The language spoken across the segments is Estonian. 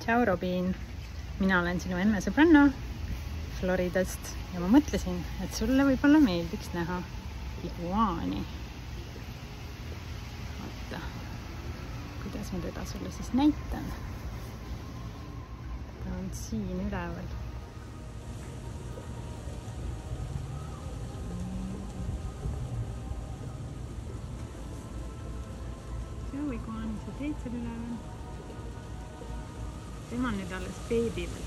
Tšau, Robin! Mina olen sinu emme sõbranna Floridast ja ma mõtlesin, et sulle võib-olla meeldiks näha iguaani. Vaata, kuidas ma teda sulle siis näitan. Ta on siin üleval. Tšau, iguaan, sa teed seal üleval. Tema on nüüd alles beebi veel.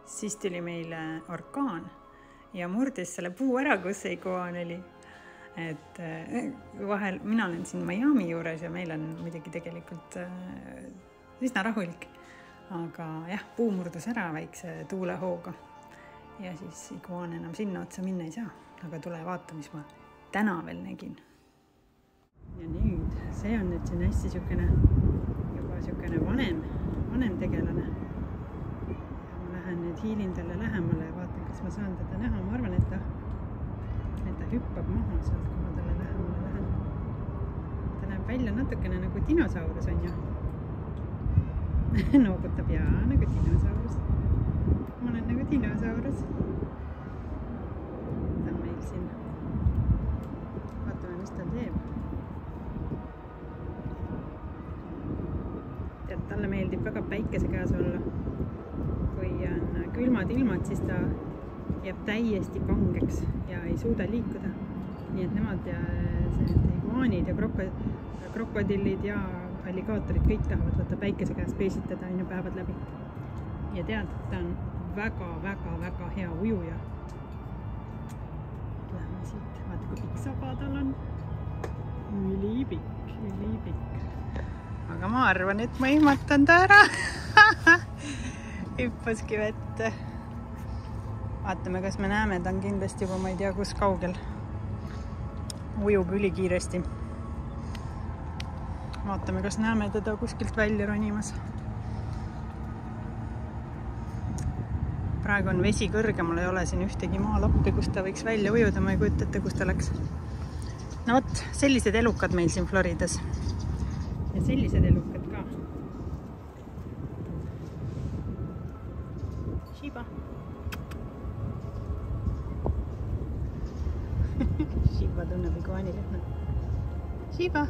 Siis tuli meile orkaan ja murdis selle puu ära, kus see iguaan oli. Et vahel, mina olen siin Miami juures ja meil on muidugi tegelikult üsna rahulik. Aga jah, puu murdus ära väikse tuulehooga. Ja siis iguaan enam sinna otsa minna ei saa. Aga tule vaata, mis ma täna veel nägin. Ja nüüd, see on nüüd siin hästi juba siukene vanem tegelane. Ja ma lähen nüüd hiilin talle lähemale ja vaatan, kas ma saan teda näha. Ma arvan, et ta hüppab maha sealt, kui ma talle lähemale lähen. Ta näeb välja natukene nagu dinosaurus on ju. Noogutab ja nagu dinosaurus. Ma olen nagu dinosaurus. Ta on meil siin. Vaatame, mis ta teeb. Talle meeldib väga päikese käes olla. Kui on külmad ilmad, siis ta jääb täiesti kangeks ja ei suuda liikuda. Nii et nemad ja iguaanid ja krokodillid ja alligaatorid kõik tahavad võtta päikese käes peesitada aina päevad läbi. Ja tead, ta on väga hea ujuja. Lähme siit. Vaata, kui pikk saba tal on. Ülipikk. Aga ma arvan, et ma ihmatan ta ära. Hüppaski vette. Vaatame, kas me näeme, ta on kindlasti juba, ma ei tea, kus kaugel. Ujub ülikiiresti. Vaatame, kas näeme teda kuskilt välja ronimas. Praegu on vesi kõrge, mul ei ole siin ühtegi maalappi, kus ta võiks välja ujuda. Ma ei kujutate, kus ta läks. No võt, sellised elukad meil siin Floridas. Ja sellised elukad ka. Shiba. Shiba tunneb iguaanile. Shiba.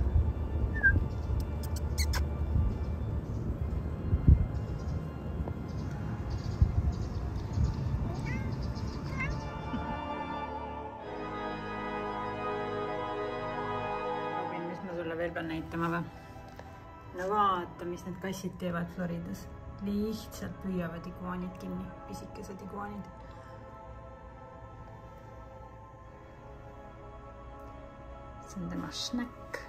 Mis ma sulle veel pean näitama või? No vaata, mis need kassid teevad Floridas. Lihtsalt püüavad iguaanid kinni, pisikesed iguaanid. See on tema snäkk.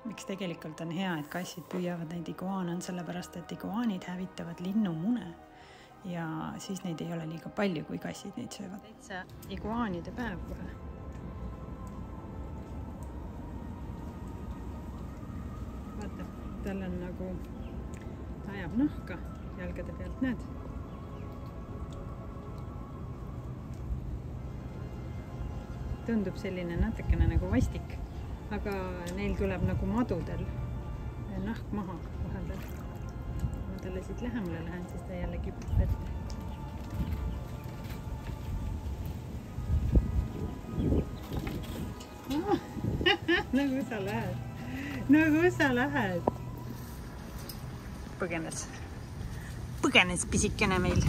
Miks tegelikult on hea, et kassid püüavad neid iguaane, on sellepärast, et iguaanid hävitavad linnumune. Ja siis neid ei ole liiga palju, kui kassid neid söövad. Täitsa iguaanide päev kohe. Vaata, tal on nagu, ta ajab nahka jalgade pealt, näed? Tundub selline natukene nagu vastik, aga neil tuleb nagu madudel nahk maha vahepeal. Kui ma talle siit lähemale lähen, siis ta jälle kipub vette. Nagu sa lähed. Nagu sa lähed. Põgenes pisikene meil.